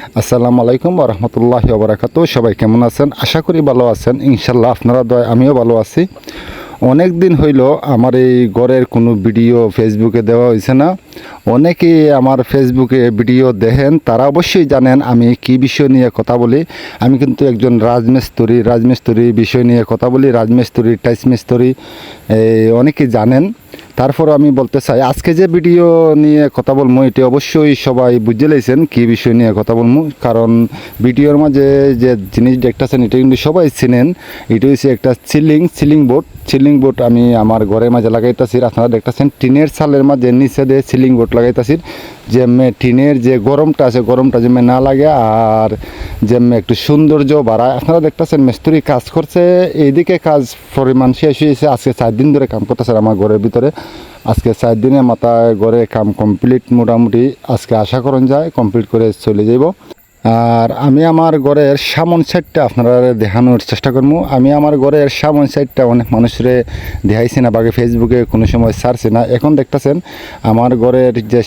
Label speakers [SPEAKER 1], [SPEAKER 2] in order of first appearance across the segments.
[SPEAKER 1] আসসালামু আলাইকুম ওয়া রাহমাতুল্লাহি ওয়া বারাকাতুহু। সবাই কেমন আছেন? আশা করি ভালো আছেন। ইনশাআল্লাহ আপনারা দয়ায় আমিও ভালো আছি। অনেক দিন হইল আমার এই ঘরের কোনো ভিডিও ফেসবুকে দেওয়া হয়েছে না। অনেকেই আমার ফেসবুকে ভিডিও দেখেন, তারা অবশ্যই জানেন আমি কি বিষয় নিয়ে কথা বলি। আমি কিন্তু একজন রাজমিস্ত্রি বিষয় নিয়ে কথা বলি, রাজমিস্ত্রি টাইস মিস্ত্রি, অনেকেই জানেন। তারপরও আমি বলতে চাই, আজকে যে ভিডিও নিয়ে কথা বলবো এটি অবশ্যই সবাই বুঝে লেছেন কী বিষয় নিয়ে কথা বলবো। কারণ ভিডিওর মাঝে যে জিনিস দেখতেছেন এটা কিন্তু সবাই চিনেন। এটা হচ্ছে একটা সিলিং বোর্ড আমি আমার ঘরের মাঝে লাগাইতেছি। আপনারা দেখতেছেন টিনের চালের মাঝে নিচে দিয়ে সিলিং বোর্ড লাগাইতেছি, যে টিনের যে গরমটা আছে গরমটা যেমন না লাগে আর যেমন একটু সৌন্দর্য বাড়ায়। আপনারা দেখতেছেন মিস্ত্রি কাজ করছে, এইদিকে কাজ পরিমাণ শেষ হয়েছে। আজকে 4 দিন ধরে কাম করতেছে আমার ঘরের ভিতরে। আজকে 4 দিনের মাথায় ঘরে কাম কমপ্লিট, মোটামুটি আজকে আশা করুন যায় কমপ্লিট করে চলে যাব। আর আমি আমার ঘরের সামন সাইডটা আপনারা দেখানোর চেষ্টা করবো। আমি আমার ঘরের সামন সাইডটা অনেক মানুষের দেখাইছি না, বাকি ফেসবুকে কোনো সময় ছাড়ছি না। এখন দেখতেছেন আমার ঘরের যে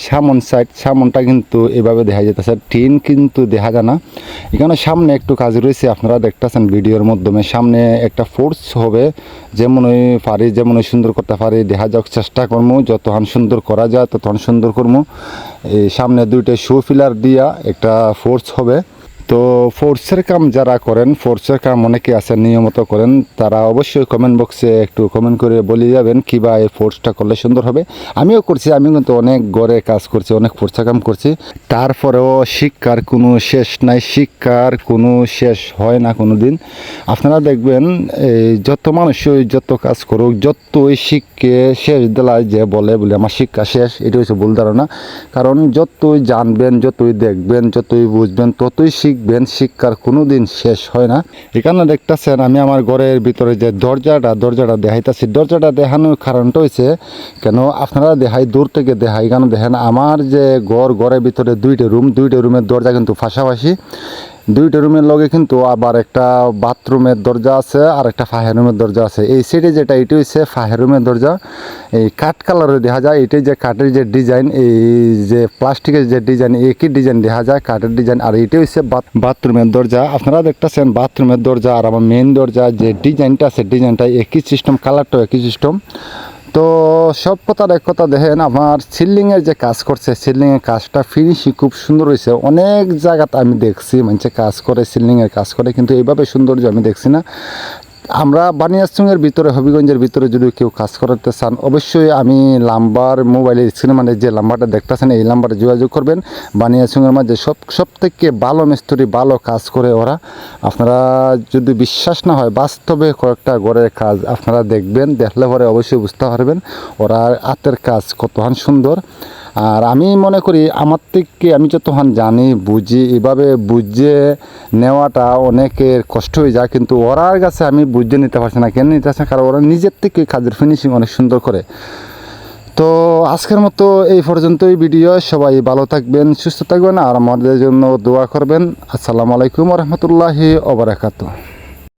[SPEAKER 1] সামনটা কিন্তু এভাবে দেখা যেতেছে, টিন কিন্তু দেখা যায় না। এখানে সামনে একটু কাজ রয়েছে, আপনারা দেখতেছেন ভিডিওর মাধ্যমে। সামনে একটা ফোর্স হবে, যেমনই পারি যেমনই সুন্দর করতে পারি দেখা যাক, চেষ্টা করবো যতক্ষণ সুন্দর করা যায় ততক্ষণ সুন্দর করবো। এই সামনে 2টা শো পিলার দিয়া একটা ফোর্স হবে। তো ফোর্সের কাম যারা করেন, ফোর্সের কাম অনেকে আছেন নিয়মিত করেন, তারা অবশ্যই কমেন্ট বক্সে একটু কমেন্ট করে বলে যাবেন কীবা এই ফোর্সটা করলে সুন্দর হবে। আমিও করছি, আমি কিন্তু অনেক ঘরে কাজ করছি, অনেক ফোর্সের কাম করছি। তারপরেও শিক্ষার কোনো শেষ নাই, শিক্ষার কোনো শেষ হয় না কোনো দিন। আপনারা দেখবেন এই যত মানুষই যত কাজ করুক, যতই শিক্ষে শেষ দেলায় যে বলে আমার শিক্ষা শেষ, এটা হচ্ছে ভুল ধারণা। কারণ যতই জানবেন, যতই দেখবেন, যতই বুঝবেন, ততই শিখবেন। শিক্ষার কোনো দিন শেষ হয় না। এখানে দেখতেছেন আমি আমার ঘরের ভিতরে যে দরজাটা দেখাইতেছি। দরজাটা দেখানোর কারণটা হয়েছে কেন, আপনারা দেখাই দূর থেকে দেখাই কেন দেখেন, আমার যে ঘরের ভিতরে 2টা রুমের দরজা কিন্তু পাশাপাশি। 2টা রুমের লগে কিন্তু আবার একটা বাথরুমের দরজা আছে আর একটা ফায়ার রুমের দরজা আছে। এই সাইডে যেটা এটি হচ্ছে ফায়ার রুমের দরজা, এই কাঠ কালারে দেখা যায়। এটাই যে কাঠের যে ডিজাইন, এই যে প্লাস্টিকের যে ডিজাইন, একই ডিজাইন দেখা যায় কাঠের ডিজাইন। আর এটি হচ্ছে বাথরুমের দরজা। আপনারা দেখতেছেন বাথরুমের দরজা আর আমার মেন দরজা যে ডিজাইনটা আছে, ডিজাইনটা একই সিস্টেম, কালারটাও একই সিস্টেম। তো সব কথার এক কথা দেখেন, আমার সিলিংয়ের যে কাজ করছে, সিলিংয়ের কাজটা ফিনিশিং খুব সুন্দর হয়েছে। অনেক জায়গাতে আমি দেখছি মানুষে কাজ করে, সিলিংয়ের কাজ করে, কিন্তু এইভাবে সৌন্দর্য আমি দেখছি না। আমরা বানিয়াচংয়ের ভিতরে, হবিগঞ্জের ভিতরে যদি কেউ কাজ করাতে চান, অবশ্যই আমি মোবাইলের স্ক্রিনে মানে যে নাম্বারটা দেখতেছেন এই নাম্বারে যোগাযোগ করবেন। বানিয়াচংয়ের মাঝে সব থেকে ভালো মিস্ত্রি, ভালো কাজ করে ওরা। আপনারা যদি বিশ্বাস না হয়, বাস্তবে কয়েকটা ঘরের কাজ আপনারা দেখবেন, দেখলে পরে অবশ্যই বুঝতে পারবেন ওরা হাতের কাজ কতখান সুন্দর। আর আমি মনে করি আমার থেকে আমি যতক্ষণ জানি বুঝি, এভাবে বুঝে নেওয়াটা অনেকের কষ্ট হয়ে যায়, কিন্তু ওরার কাছে আমি বুঝে নিতে পারছি না। কেন নিতে পারছি না? কারণ ওরা নিজের থেকে কাজের ফিনিশিং অনেক সুন্দর করে। তো আজকের মতো এই পর্যন্তই ভিডিও। সবাই ভালো থাকবেন, সুস্থ থাকবেন আর আমাদের জন্য দোয়া করবেন। আসসালামু আলাইকুম ওয়া রাহমাতুল্লাহি ওয়া বারাকাতুহু।